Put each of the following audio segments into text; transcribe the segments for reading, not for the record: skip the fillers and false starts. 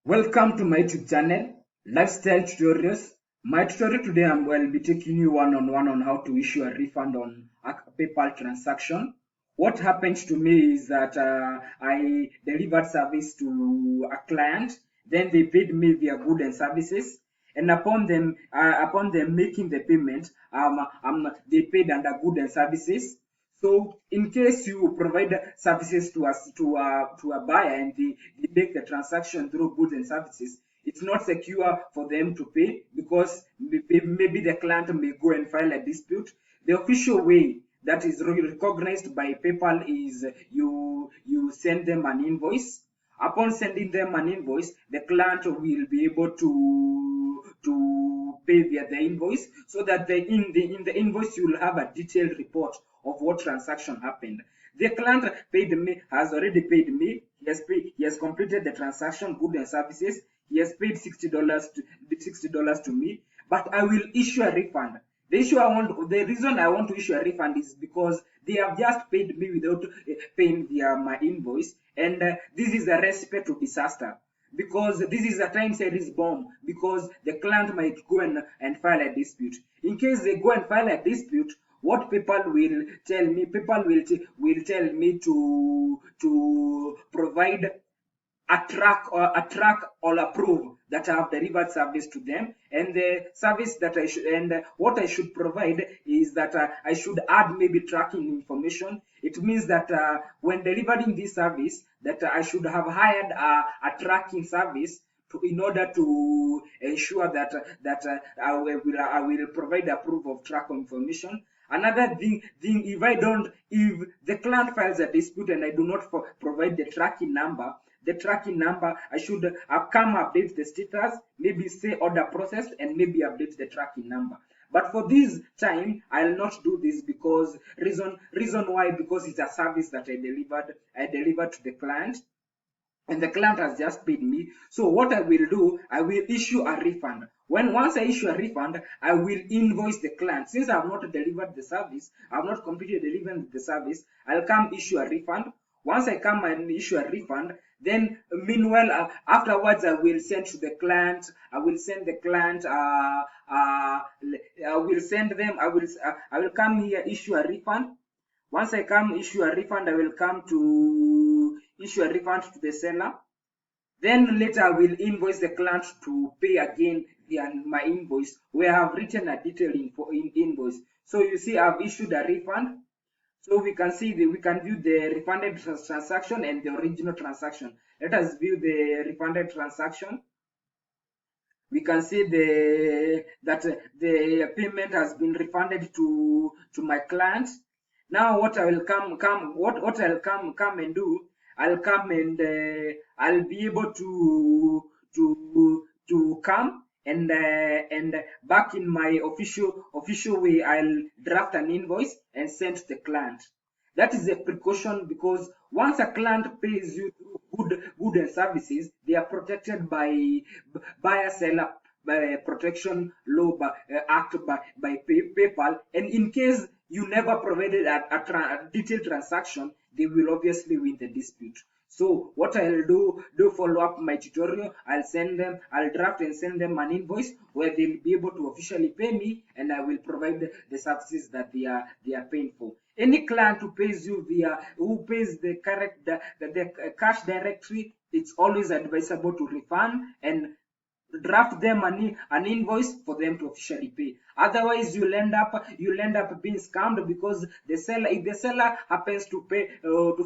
Welcome to my YouTube channel, Lifestyle Tutorials. My tutorial today I will be taking you one-on-one on how to issue a refund on a PayPal transaction. What happened to me is that I delivered service to a client, then they paid me their goods and services, and upon them making the payment, they paid under goods and services. So in case you provide services to a buyer and they make the transaction through goods and services, it's not secure for them to pay because maybe the client may go and file a dispute. The official way that is recognized by PayPal is you send them an invoice. Upon sending them an invoice, the client will be able to pay via the invoice, so that in the invoice you will have a detailed report of what transaction happened. The client has already paid me. He has completed the transaction, goods and services. He has paid $60 to me, but I will issue a refund. The reason I want to issue a refund is because they have just paid me without paying via my invoice, and this is a recipe to disaster, because this is a time series bomb, because the client might go and file a dispute. In case they go and file a dispute, what PayPal will tell me, will tell me to provide a track or approve that I have delivered service to them, and the service that I should, and what I should provide is that I should add maybe tracking information. It means that when delivering this service, that I should have hired a tracking service in order to ensure that I will provide a proof of track information. Another thing, if the client files a dispute and I do not provide the tracking number, I should come update the status, maybe say order processed, and maybe update the tracking number. But for this time, I'll not do this, because reason why, because it's a service that I delivered to the client, and the client has just paid me. So what I will do, I will issue a refund. Once I issue a refund, I will invoice the client. Since I have not delivered the service, I have not completed delivering the service, I'll come issue a refund. Once I come and issue a refund, then meanwhile, afterwards, I will send to the client. I will send the client. I will send them. I will come here, issue a refund. Once I come issue a refund, I will come to issue a refund to the seller. Then later I will invoice the client to pay again via my invoice, where I have written a detailed invoice. So you see, I've issued a refund. So we can view the refunded transaction and the original transaction. Let us view the refunded transaction. We can see that the payment has been refunded to my client. Now what I will come and do, I'll come and I'll be able to come and back in my official way, I'll draft an invoice and send to the client. That is a precaution, because once a client pays you good and services, they are protected by buyer seller protection law act by PayPal, and in case you never provided a detailed transaction, they will obviously win the dispute. So what I'll do follow up my tutorial. I'll draft and send them an invoice where they'll be able to officially pay me, and I will provide the services that they are paying for. Any client who pays the cash directly, it's always advisable to refund and draft them an invoice for them to officially pay. Otherwise, you'll end up being scammed, because if the seller happens to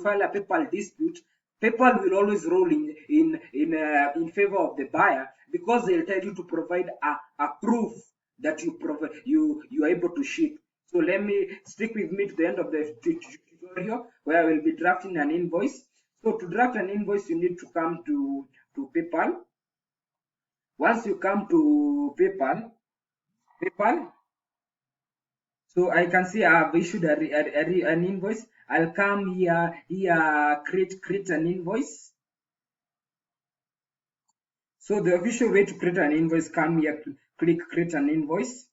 file a PayPal dispute, PayPal will always roll in favor of the buyer, because they'll tell you to provide a proof that you are able to ship. So let me stick with me to the end of the tutorial, where I will be drafting an invoice. So to draft an invoice, you need to come to PayPal. Once you come to PayPal, so I can see I've issued an invoice. I'll come here, create an invoice. So the official way to create an invoice, come here, click create an invoice.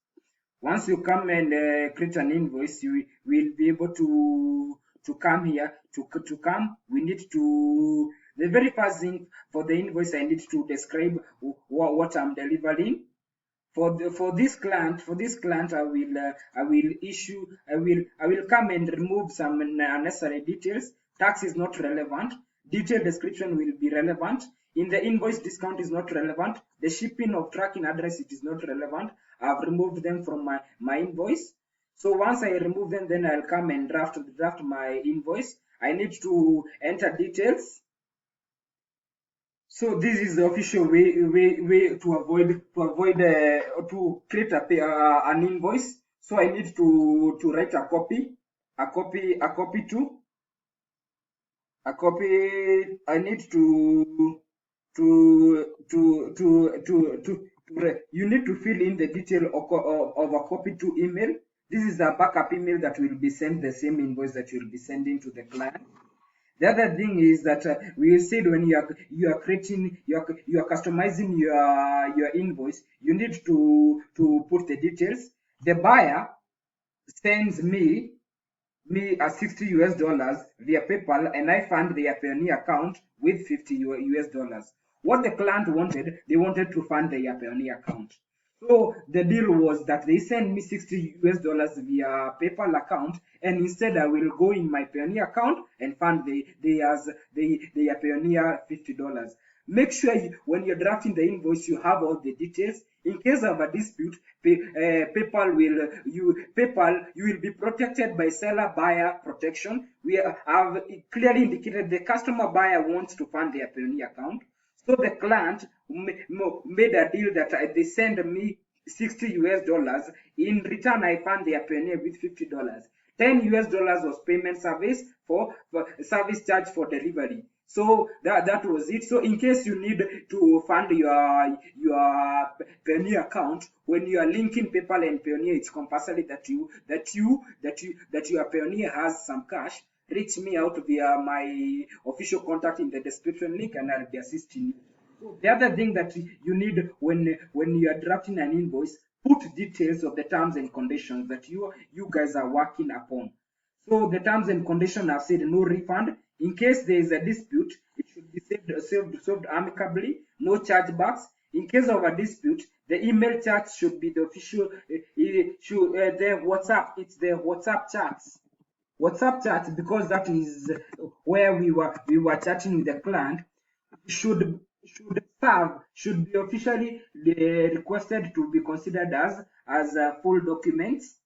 Once you come and create an invoice, you will be able to come here. To come, we need to The very first thing for the invoice, I need to describe what I'm delivering. For this client, I will come and remove some unnecessary details. Tax is not relevant. Detailed description will be relevant. In the invoice, discount is not relevant. The shipping of tracking address, it is not relevant. I've removed them from my invoice. So once I remove them, then I'll come and draft my invoice. I need to enter details. So this is the official way to avoid to create an invoice. So I need to write a copy. I need you need to fill in the detail of a copy to email. This is a backup email that will be sent the same invoice that you'll be sending to the client. The other thing is that we said when you are creating, you are customizing your invoice, you need to put the details. The buyer sends me a $60 via PayPal, and I fund their Payoneer account with $50. What the client wanted, they wanted to fund their Payoneer account. So the deal was that they send me $60 via PayPal account, and instead I will go in my Payoneer account and fund their Payoneer $50. Make sure when you're drafting the invoice, you have all the details. In case of a dispute, PayPal you will be protected by seller buyer protection. We have clearly indicated the customer buyer wants to fund their Payoneer account. So the client made a deal that they send me $60. In return, I fund their Payoneer with $50. $10 was payment service for service charge for delivery. So that was it. So in case you need to fund your Payoneer account, when you are linking PayPal and Payoneer, it's compulsory that your Payoneer has some cash. Reach me out via my official contact in the description link, and I'll be assisting you. So the other thing that you need when you are drafting an invoice, put details of the terms and conditions that you guys are working upon. So the terms and conditions have said no refund. In case there is a dispute, it should be solved amicably, no chargebacks. In case of a dispute, the email chat should be the official, the WhatsApp, it's the WhatsApp chats. WhatsApp chat, because that is where we were chatting with the client, should be officially requested to be considered as full documents.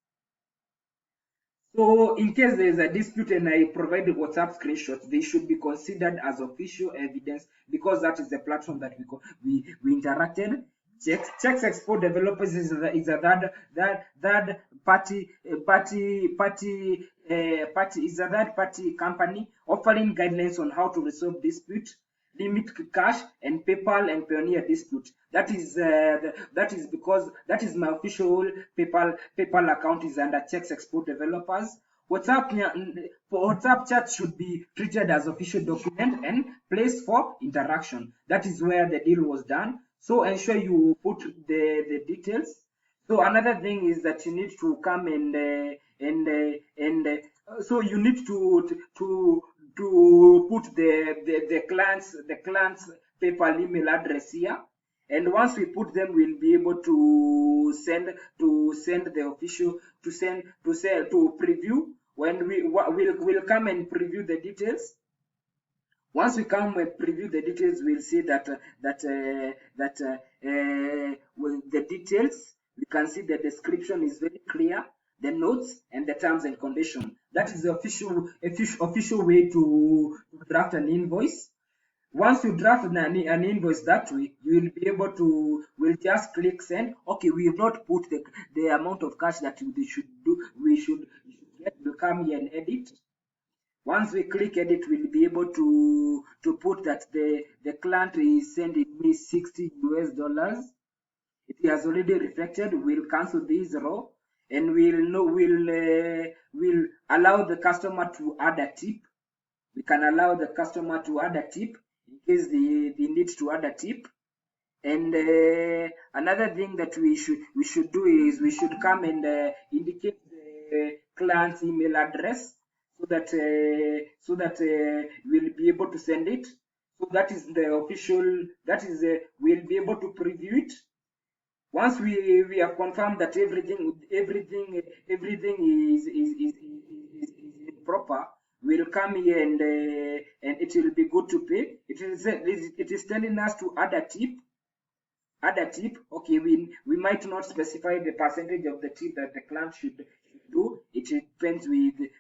So in case there is a dispute and I provide the WhatsApp screenshots, they should be considered as official evidence, because that is the platform that we interacted. Checks export developers is a third party is a third party company offering guidelines on how to resolve dispute, limit cash, and PayPal and Payoneer dispute. That is because that is my official PayPal account is under checks export developers. WhatsApp chat should be treated as official document and placed for interaction. That is where the deal was done. So ensure you put the details. So another thing is that you need to come so you need to put the client's PayPal email address here. And once we put them, we'll be able to send the official to preview. When we'll come and preview the details. Once we come and preview the details, we'll see that with the details, we can see the description is very clear, the notes and the terms and conditions. That is the official way to draft an invoice. Once you draft an invoice that way, you will be able to, we'll just click send. Okay, we have not put the amount of cash that we should get. We'll come here and edit. Once we click edit, we'll be able to put that the client is sending me $60. It has already reflected. We'll cancel this row, and we'll allow the customer to add a tip. We can allow the customer to add a tip in case they need to add a tip. And another thing that we should do is we should come and indicate the client's email address, so that we'll be able to send it. So that is the official. That is we'll be able to preview it once we have confirmed that everything is proper. We'll come here and it will be good to pay. It is telling us to add a tip. Okay, we might not specify the percentage of the tip that the client should do. It depends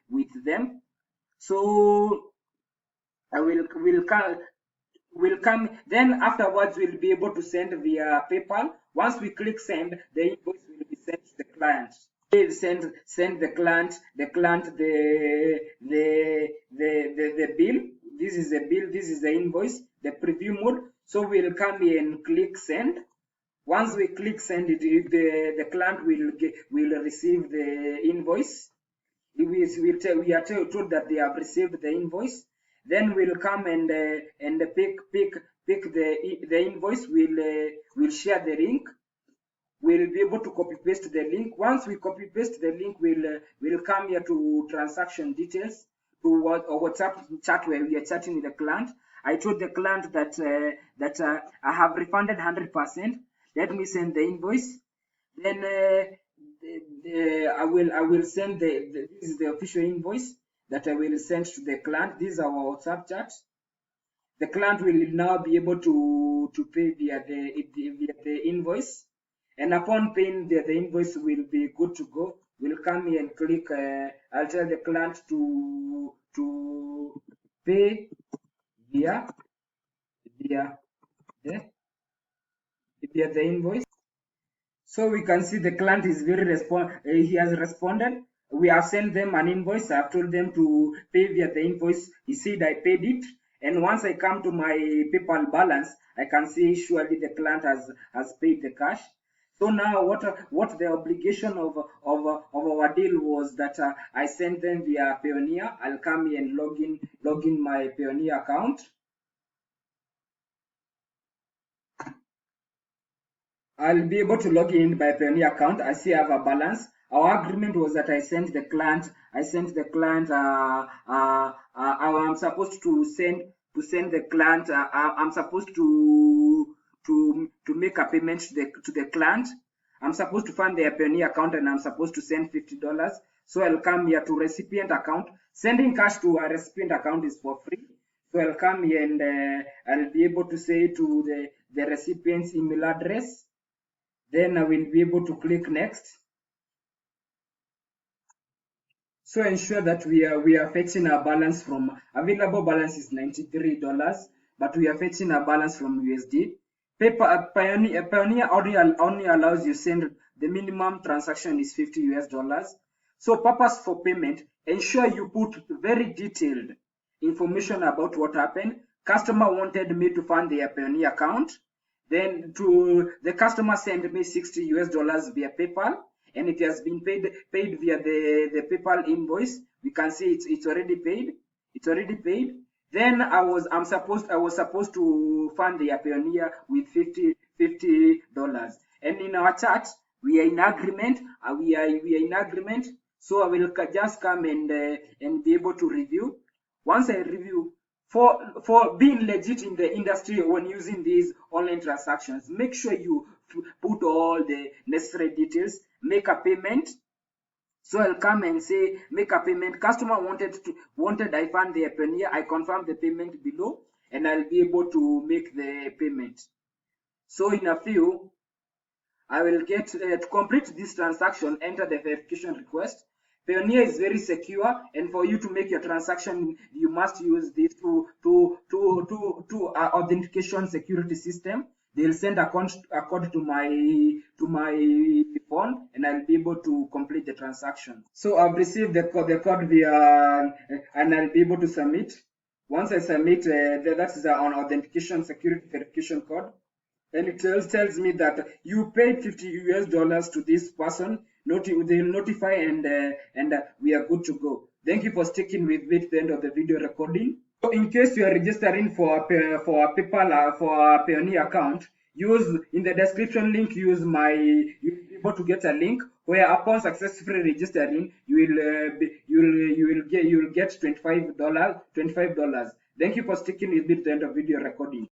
with them. So I will come then afterwards. We'll be able to send via PayPal. Once we click send, the invoice will be sent to the client. We'll send the client the bill. This is the bill, this is the invoice, the preview mode. So we'll come here and click send. Once we click send it, the client will receive the invoice. We are told that they have received the invoice. Then we'll come and pick the invoice. We'll share the link. We'll be able to copy paste the link. Once we copy paste the link, we'll come here to transaction details, to a WhatsApp chat where we are chatting with the client. I told the client that I have refunded 100%. Let me send the invoice. Then I will send this is the official invoice that I will send to the client. This is our WhatsApp chat. The client will now be able to pay via the invoice, and upon paying the invoice will be good to go. We'll come here and click. I'll tell the client to pay via the invoice. So we can see the client is he has responded. We have sent them an invoice. I've told them to pay via the invoice. He said I paid it. And once I come to my PayPal balance, I can see surely the client has paid the cash. So now what the obligation of our deal was that I sent them via Payoneer. I'll come here and log in my Payoneer account. I'll be able to log in by Payoneer account. I see I have a balance. Our agreement was that I sent the client. I'm supposed to send the client. I'm supposed to make a payment to the client. I'm supposed to fund their Payoneer account and I'm supposed to send $50. So I'll come here to recipient account. Sending cash to a recipient account is for free. So I'll come here and I'll be able to say to the recipient's email address. Then I will be able to click next. So ensure that we are fetching our balance from available balance is $93, but we are fetching a balance from USD. Payoneer only allows you send the minimum transaction is $50. So purpose for payment, ensure you put very detailed information about what happened. Customer wanted me to fund their Payoneer account. Then the customer sent me $60 via PayPal, and it has been paid via the PayPal invoice. We can see it's already paid. It's already paid. Then I was supposed to fund the Payoneer with $50. And in our chat, we are in agreement. We are in agreement. So I will just come and be able to review. Once I review, for being legit in the industry when using these online transactions, make sure you put all the necessary details. Make a payment. So I'll come and say make a payment. Customer wanted I fund their Payoneer. I confirm the payment below, and I'll be able to make the payment. So in a few, I will get to complete this transaction. Enter the verification request. Payoneer is very secure, and for you to make your transaction, you must use this authentication security system. They'll send a code to my phone, and I'll be able to complete the transaction. So I've received the code via, and I'll be able to submit. Once I submit, that is an authentication security verification code, and it tells me that you paid $50 to this person. They'll notify and we are good to go. Thank you for sticking with me to the end of the video recording. So in case you are registering for a PayPal for a Payoneer account, use in the description link. You'll be able to get a link where upon successfully registering, you will get $25. Thank you for sticking with me to the end of video recording.